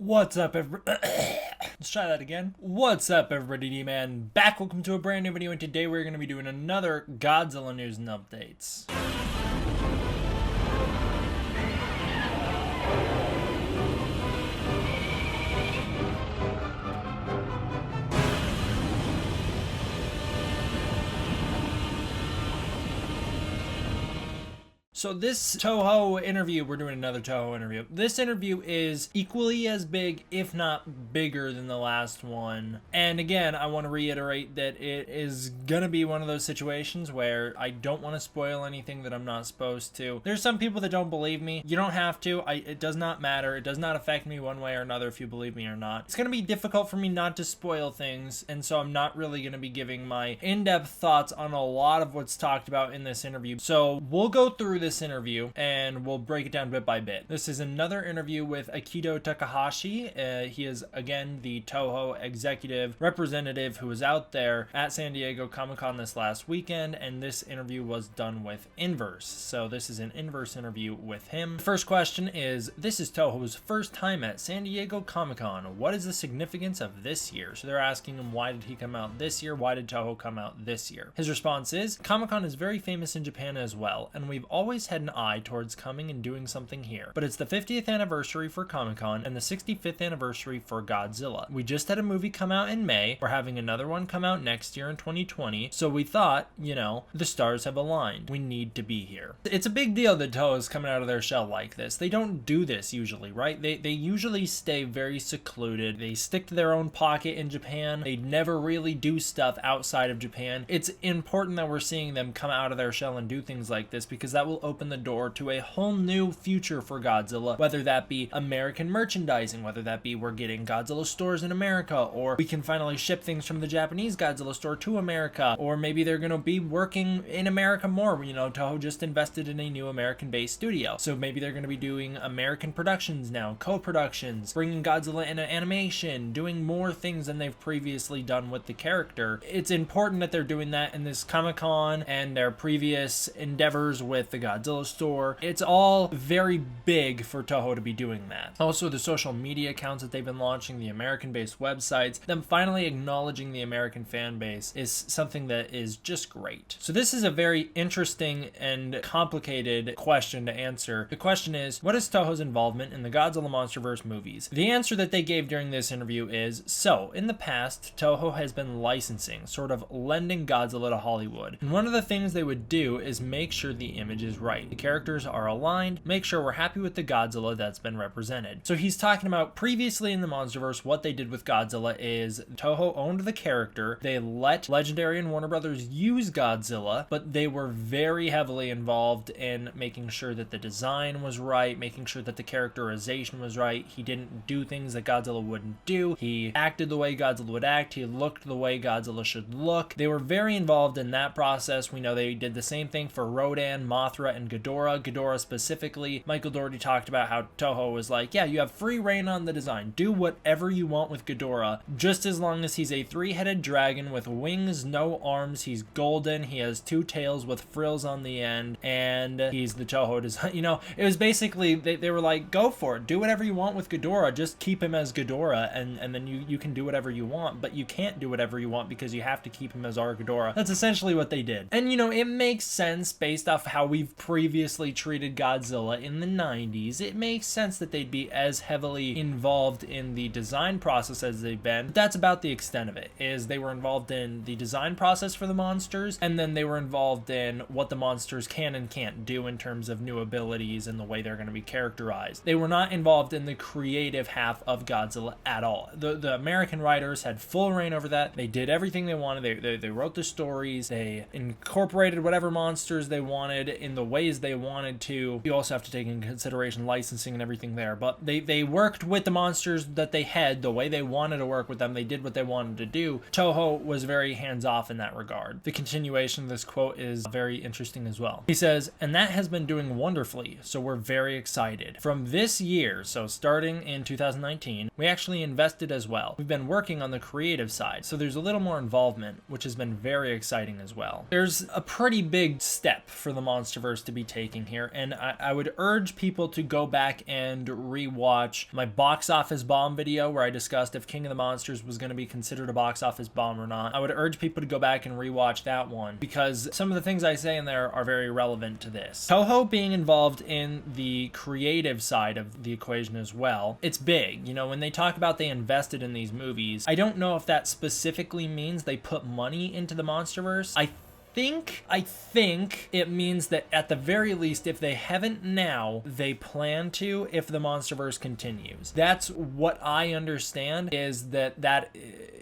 What's up, Let's try that again. What's up, everybody? D-Man back. Welcome to a brand new video, and today we're going to be doing another Godzilla news and updates. So this Toho interview, we're doing another Toho interview. This interview is equally as big, if not bigger, than the last one. And again, I want to reiterate that it is gonna be one of those situations where I don't want to spoil anything that I'm not supposed to. There's some people that don't believe me. You don't have to. It does not matter. It does not affect me one way or another if you believe me or not. It's gonna be difficult for me not to spoil things, and so I'm not really gonna be giving my in-depth thoughts on a lot of what's talked about in this interview. So we'll go through this interview and we'll break it down bit by bit. This is another interview with Akito Takahashi. He is again the Toho executive representative who was out there at San Diego Comic-Con this last weekend, and this interview was done with Inverse. So this is an Inverse interview with him. The first question is, this is Toho's first time at San Diego Comic-Con. What is the significance of this year? So they're asking him, why did he come out this year? Why did Toho come out this year? His response is, Comic-Con is very famous in Japan as well, and we've always had an eye towards coming and doing something here. But it's the 50th anniversary for Comic-Con and the 65th anniversary for Godzilla. We just had a movie come out in May. We're having another one come out next year in 2020. So we thought, you know, the stars have aligned. We need to be here. It's a big deal that Toho is coming out of their shell like this. They don't do this usually, right? They usually stay very secluded. They stick to their own pocket in Japan. They never really do stuff outside of Japan. It's important that we're seeing them come out of their shell and do things like this, because that will open the door to a whole new future for Godzilla, whether that be American merchandising, whether that be we're getting Godzilla stores in America, or we can finally ship things from the Japanese Godzilla store to America, or maybe they're going to be working in America more. You know, Toho just invested in a new American-based studio, so maybe they're going to be doing American productions now, co-productions, bringing Godzilla into animation, doing more things than they've previously done with the character. It's important that they're doing that in this Comic-Con and their previous endeavors with the Godzilla store. It's all very big for Toho to be doing that. Also, the social media accounts that they've been launching, the American-based websites, them finally acknowledging the American fan base is something that is just great. So this is a very interesting and complicated question to answer. The question is, what is Toho's involvement in the Godzilla MonsterVerse movies? The answer that they gave during this interview is, so, in the past, Toho has been licensing, sort of lending Godzilla to Hollywood. And one of the things they would do is make sure the image is right. The characters are aligned, make sure we're happy with the Godzilla that's been represented. So he's talking about previously in the MonsterVerse, what they did with Godzilla is Toho owned the character, they let Legendary and Warner Brothers use Godzilla, but they were very heavily involved in making sure that the design was right, making sure that the characterization was right. He didn't do things that Godzilla wouldn't do. He acted the way Godzilla would act. He looked the way Godzilla should look. They were very involved in that process. We know they did the same thing for Rodan, Mothra, and Ghidorah. Ghidorah specifically, Michael Dougherty talked about how Toho was like, yeah, you have free reign on the design. Do whatever you want with Ghidorah, just as long as he's a three-headed dragon with wings, no arms, he's golden, he has two tails with frills on the end, and he's the Toho design. You know, it was basically, they were like, go for it. Do whatever you want with Ghidorah. Just keep him as Ghidorah, and then you can do whatever you want, but you can't do whatever you want because you have to keep him as our Ghidorah. That's essentially what they did. And, you know, it makes sense based off how we've previously treated Godzilla in the 90s. It makes sense that they'd be as heavily involved in the design process as they've been. But that's about the extent of it, is they were involved in the design process for the monsters, and then they were involved in what the monsters can and can't do in terms of new abilities and the way they're going to be characterized. They were not involved in the creative half of Godzilla at all. The American writers had full reign over that. They did everything they wanted. They wrote the stories. They incorporated whatever monsters they wanted in the ways they wanted to. You also have to take into consideration licensing and everything there, but they worked with the monsters that they had the way they wanted to work with them. They did what they wanted to do. Toho was very hands-off in that regard. The continuation of this quote is very interesting as well. He says, and that has been doing wonderfully, so we're very excited. From this year, so starting in 2019, we actually invested as well. We've been working on the creative side, so there's a little more involvement, which has been very exciting as well. There's a pretty big step for the MonsterVerse to be taking here, and I would urge people to go back and rewatch my box office bomb video where I discussed if King of the Monsters was going to be considered a box office bomb or not. I would urge people to go back and rewatch that one because some of the things I say in there are very relevant to this. Toho being involved in the creative side of the equation as well, it's big. You know, when they talk about they invested in these movies, I don't know if that specifically means they put money into the MonsterVerse. I think it means that at the very least, if they haven't now, they plan to if the MonsterVerse continues. That's what I understand, is that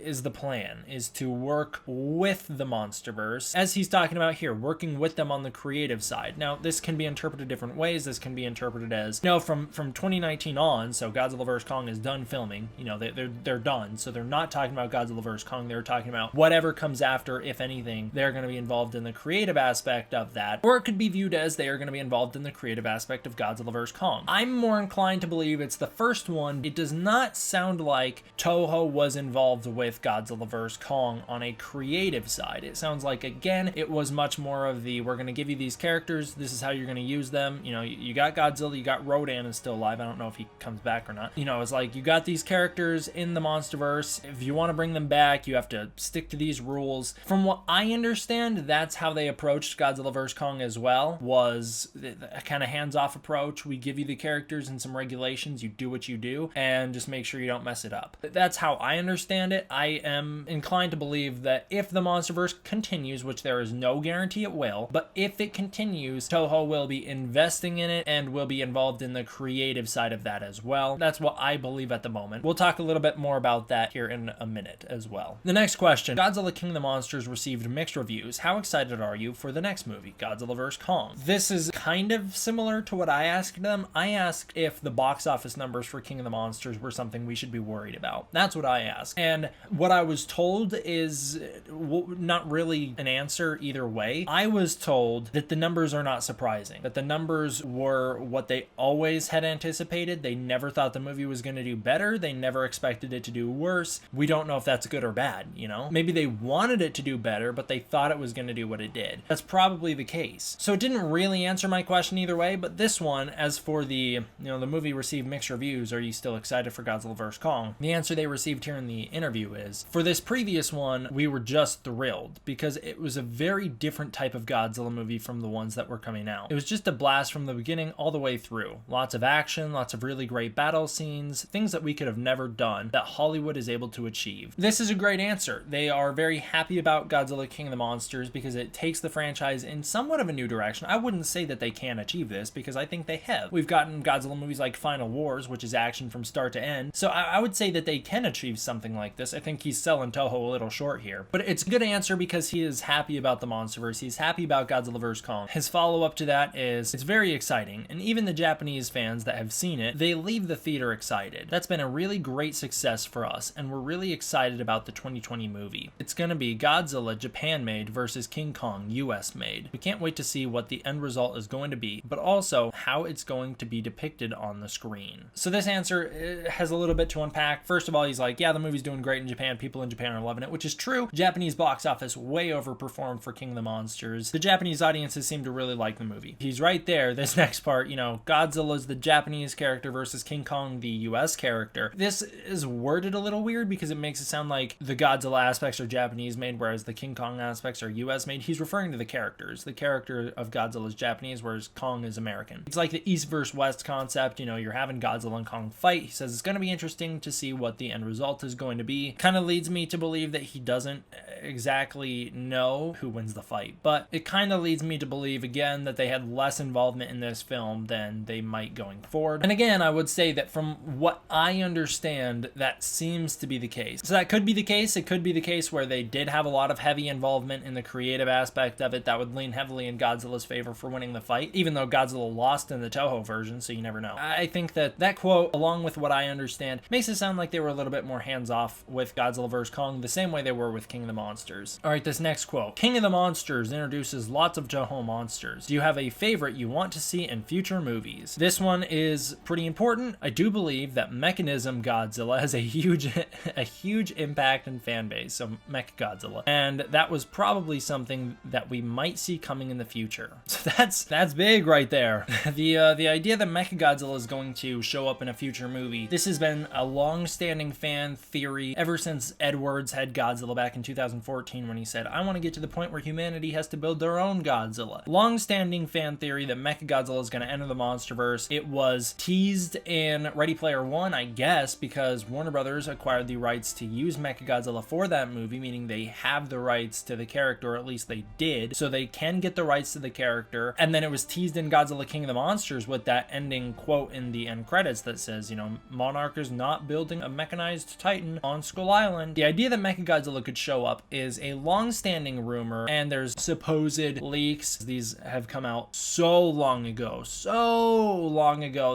is the plan, is to work with the MonsterVerse, as he's talking about here, working with them on the creative side. Now, this can be interpreted different ways. This can be interpreted as, you know, from 2019 on, so Godzilla vs. Kong is done filming, you know, they're done, so they're not talking about Godzilla vs. Kong, they're talking about whatever comes after, if anything, they're going to be involved in the creative aspect of that, or it could be viewed as they are going to be involved in the creative aspect of Godzilla vs. Kong. I'm more inclined to believe it's the first one. It does not sound like Toho was involved with Godzilla vs. Kong on a creative side. It sounds like, again, it was much more of the, we're going to give you these characters, this is how you're going to use them. You know, you got Godzilla, you got Rodan is still alive, I don't know if he comes back or not. You know, it's like, you got these characters in the MonsterVerse, if you want to bring them back, you have to stick to these rules. From what I understand, that's how they approached Godzilla vs. Kong as well, was a kind of hands-off approach. We give you the characters and some regulations, you do what you do, and just make sure you don't mess it up. That's how I understand it. I am inclined to believe that if the MonsterVerse continues, which there is no guarantee it will, but if it continues, Toho will be investing in it and will be involved in the creative side of that as well. That's what I believe at the moment. We'll talk a little bit more about that here in a minute as well. The next question, Godzilla King of the Monsters received mixed reviews. How excited are you for the next movie, Godzilla vs. Kong? This is kind of similar to what I asked them. I asked if the box office numbers for King of the Monsters were something we should be worried about. That's what I asked. And what I was told is not really an answer either way. I was told that the numbers are not surprising, that the numbers were what they always had anticipated. They never thought the movie was going to do better. They never expected it to do worse. We don't know if that's good or bad, you know? Maybe they wanted it to do better, but they thought it was going to do what it did. That's probably the case. So it didn't really answer my question either way, but this one, as for the, you know, the movie received mixed reviews, are you still excited for Godzilla vs. Kong? The answer they received here in the interview is, for this previous one, we were just thrilled because it was a very different type of Godzilla movie from the ones that were coming out. It was just a blast from the beginning all the way through. Lots of action, lots of really great battle scenes, things that we could have never done that Hollywood is able to achieve. This is a great answer. They are very happy about Godzilla King of the Monsters because it takes the franchise in somewhat of a new direction. I wouldn't say that they can achieve this because I think they have. We've gotten Godzilla movies like Final Wars, which is action from start to end. So I would say that they can achieve something like this. I think he's selling Toho a little short here. But it's a good answer because he is happy about the MonsterVerse. He's happy about Godzilla vs. Kong. His follow-up to that is, it's very exciting. And even the Japanese fans that have seen it, they leave the theater excited. That's been a really great success for us. And we're really excited about the 2020 movie. It's going to be Godzilla Japan-made versus King Kong US-made. We can't wait to see what the end result is going to be, but also how it's going to be depicted on the screen. So this answer has a little bit to unpack. First of all, he's like, yeah, the movie's doing great in Japan. People in Japan are loving it, which is true. Japanese box office way overperformed for King of the Monsters. The Japanese audiences seem to really like the movie. He's right there. This next part, you know, Godzilla's the Japanese character versus King Kong, the US character. This is worded a little weird because it makes it sound like the Godzilla aspects are Japanese made, whereas the King Kong aspects are US made. He's referring to the characters. The character of Godzilla is Japanese, whereas Kong is American. It's like the East versus West concept. You know, you're having Godzilla and Kong fight. He says it's going to be interesting to see what the end result is going to be. Kind of leads me to believe that he doesn't exactly know who wins the fight, but it kind of leads me to believe again that they had less involvement in this film than they might going forward. And again, I would say that from what I understand, that seems to be the case. So that could be the case. It could be the case where they did have a lot of heavy involvement in the creative aspect of it that would lean heavily in Godzilla's favor for winning the fight, even though Godzilla lost in the Toho version, so you never know. I think that that quote, along with what I understand, makes it sound like they were a little bit more hands-off with Godzilla vs. Kong the same way they were with King of the Monsters. All right, this next quote. King of the Monsters introduces lots of Toho monsters. Do you have a favorite you want to see in future movies? This one is pretty important. I do believe that Mechanism Godzilla has a huge impact and fan base, so Mechagodzilla. And that was probably something that we might see coming in the future. So that's big right there. The idea that Mechagodzilla is going to show up in a future movie, this has been a long-standing fan theory ever since Edwards had Godzilla back in 2014 when he said, I want to get to the point where humanity has to build their own Godzilla. Long-standing fan theory that Mechagodzilla is going to enter the MonsterVerse. It was teased in Ready Player One, I guess, because Warner Brothers acquired the rights to use Mechagodzilla for that movie, meaning they have the rights to the character, or at least they did, so they can get the rights to the character. And then it was teased in Godzilla King of the Monsters with that ending quote in the end credits that says, you know, Monarch is not building a mechanized titan on Skull Island. The idea that Mechagodzilla could show up is a long-standing rumor, and there's supposed leaks. These have come out so long ago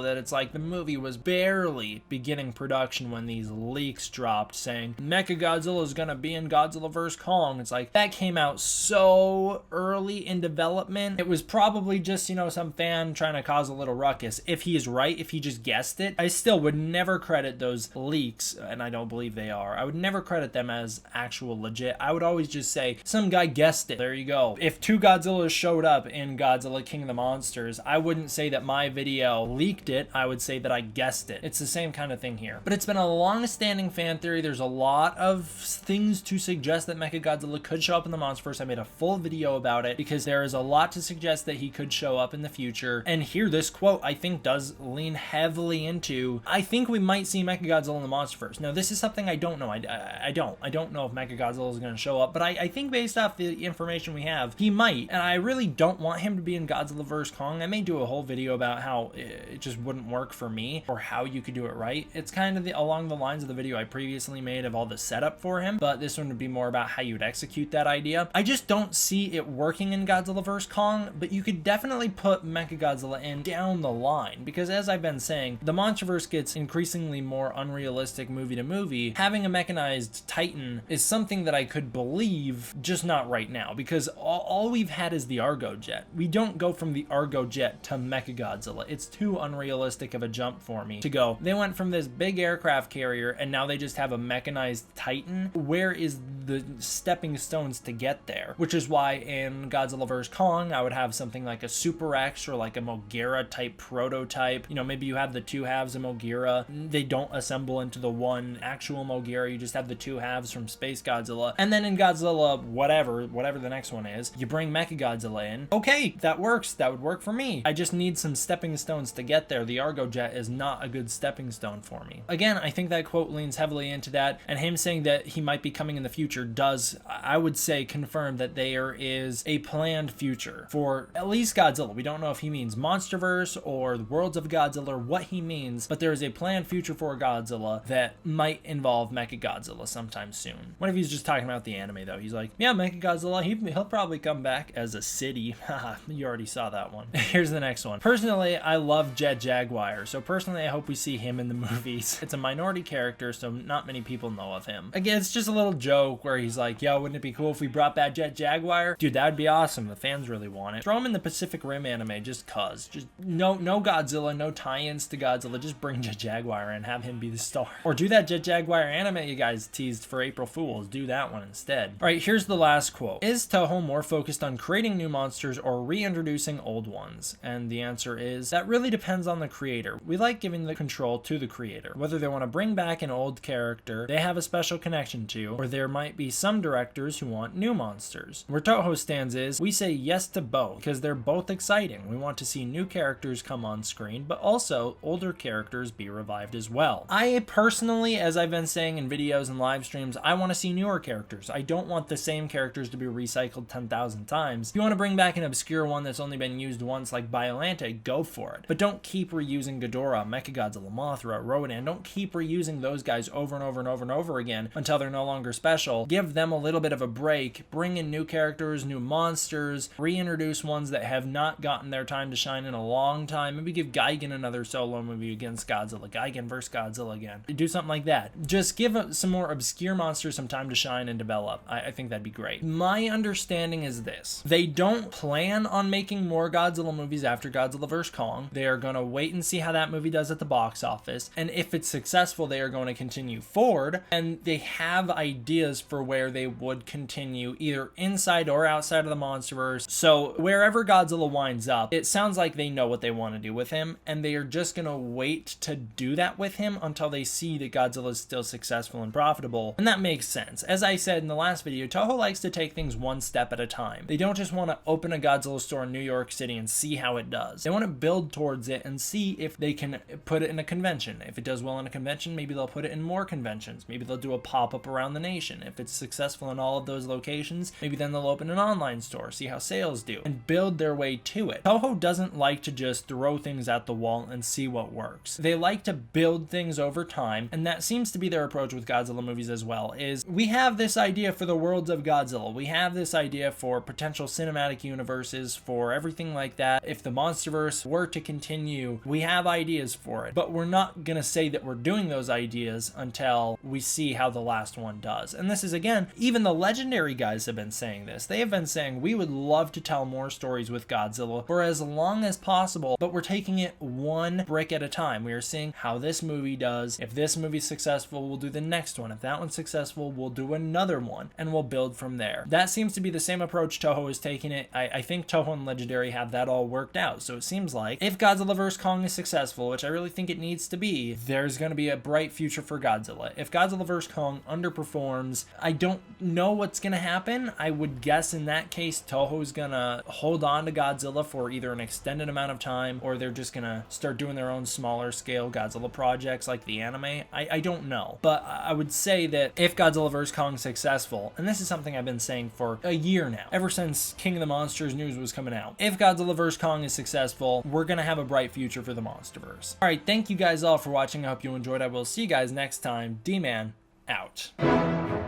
that it's like the movie was barely beginning production when these leaks dropped saying Mechagodzilla is gonna be in Godzilla vs. Kong. It's like that came out so early in development. It was probably just, you know, some fan trying to cause a little ruckus. If he is right, if he just guessed it, I still would never credit those leaks, and I don't believe they are. I would never credit them as actual legit. I would always just say some guy guessed it. There you go. If two Godzillas showed up in Godzilla King of the Monsters, I wouldn't say that my video leaked it. I would say that I guessed it. It's the same kind of thing here. But it's been a long-standing fan theory. There's a lot of things to suggest that Mechagodzilla could show up in the MonsterVerse. I made a full video about it because there is a lot to suggest that he could show up in the future. And here, this quote, I think, does lean heavily into, I think we might see Mechagodzilla in the MonsterVerse. Now, this is something I don't know. I don't know if Mechagodzilla is going to show up, but I think based off the information we have, he might. And I really don't want him to be in Godzilla vs. Kong. I may do a whole video about how it just wouldn't work for me, or how you could do it right. It's kind of along the lines of the video I previously made of all the setup for him, but this one would be more about how you would execute that idea. I just don't see it working in Godzilla vs. Kong, but you could definitely put Mechagodzilla in down the line, because as I've been saying, the MonsterVerse gets increasingly more unrealistic movie to movie. Having a mechanized titan is something that I could believe, just not right now, because all we've had is the Argo jet. We don't go from the Argo jet to Mechagodzilla. It's too unrealistic of a jump for me to go, they went from this big aircraft carrier and now they just have a mechanized titan. Where is the stepping stones to get there? Which is why in Godzilla vs. Kong, I would have something like a Super X or like a Mogira type prototype. You know, maybe you have the two halves of Mogira. They don't assemble into the one actual Mogira. You just have the two halves from Space Godzilla. And then in Godzilla, whatever the next one is, you bring Mechagodzilla in. Okay, that works. That would work for me. I just need some stepping stones to get there. The Argo jet is not a good stepping stone for me. Again, I think that quote leans heavily into that, and him saying that he might be coming in the future does, I would say, confirm that there is a planned future for at least Godzilla. We don't know if he means MonsterVerse or the Worlds of Godzilla or what he means, but there is a planned future for Godzilla that might involve Mechagodzilla sometime soon. What if he's just talking about the anime though? He's like, yeah, Mechagodzilla, he'll probably come back as a city. Haha, you already saw that one. Here's the next one. Personally, I love Jet Jaguar, so personally I hope we see him in the movies. It's a minority character, so not many people know of him. Again, it's just a little joke where he's like, yo, wouldn't it be cool if we brought back Jet Jaguar? Dude, that would be awesome. The fans really want it. Throw him in the Pacific Rim anime just cuz. Just no Godzilla, no tie-ins to Godzilla. Just bring Jet Jaguar and have him be the star. Or do that Jet Jaguar anime you guys teased for April Fools. Do that one instead. All right, here's the last quote. Is Toho more focused on creating new monsters or reintroducing old ones? And the answer is, that really depends on the creator. We like giving the control to the creator. Whether they want to bring back an old character they have a special connection to, or there might be some directors who want new monsters. Where Toho stands is, we say yes to both, because they're both exciting. We want to see new characters come on screen, but also older characters be revived as well. I personally, as I've been saying in videos and live streams, I want to see newer characters. I don't want the same characters to be recycled 10,000 times. If you want to bring back an obscure one that's only been used once like Biollante, go for it. But don't keep reusing Ghidorah, Mechagodzilla, Mothra, Rodan. Don't keep reusing those guys over and over and over and over again until they're no longer special. Give them a little bit of a break. Bring in new characters, new monsters, reintroduce ones that have not gotten their time to shine in a long time. Maybe give Gigan another solo movie against Godzilla. Gigan versus Godzilla again. Do something like that. Just give some more obscure monsters some time to shine and develop. I think that'd be great. My understanding is this: they don't plan on making more Godzilla movies after Godzilla vs. Kong. They are going to wait and see how that movie does at the box office, and if it's successful, they are going to continue forward, and they have ideas for where they would continue, either inside or outside of the MonsterVerse. So wherever Godzilla winds up, it sounds like they know what they want to do with him, and they are just going to wait to do that with him until they see that Godzilla is still successful and profitable. And that makes sense. As I said in the last video, Toho likes to take things one step at a time. They don't just want to open a Godzilla store in New York City and see how it does. They want to build towards it and see if they can put it in a convention. If it does well in a convention, maybe they'll put it in more conventions. Maybe they'll do a pop-up around the nation. If it's successful in all of those locations, maybe then they'll open an online store, see how sales do, and build their way to it. Toho doesn't like to just throw things at the wall and see what works. They like to build things over time, and that seems to be their approach with Godzilla movies as well, is we have this idea for the worlds of Godzilla. We have this idea for potential cinematic universes, for everything like that. If the MonsterVerse were to continue, we have ideas for it, but we're not gonna say that we're doing those ideas until we see how the last one does. And this is, again, even the Legendary guys have been saying this. They have been saying, we would love to tell more stories with Godzilla for as long as possible, but we're taking it one brick at a time. We are seeing how this movie does. If this movie's successful, we'll do the next one. If that one's successful, we'll do another one, and we'll build from there. That seems to be the same approach Toho is taking it. I think Toho and Legendary have that all worked out. So it seems like if Godzilla vs. Kong is successful, which I really think it needs to be, there's going to be a bright future for Godzilla. If Godzilla vs. Kong underperforms, I don't know what's going to happen. I would guess in that case, Toho's going to hold on to Godzilla for either an extended amount of time, or they're just going to start doing their own smaller scale Godzilla projects like the anime. I don't know. But I would say that if Godzilla vs. Kong is successful, and this is something I've been saying for a year now, ever since King of the Monsters news was coming out, if Godzilla vs. Kong is successful, we're going to have a bright future for the MonsterVerse. Alright, thank you guys all for watching. I hope you enjoyed. I will see you guys next time. D-Man, out.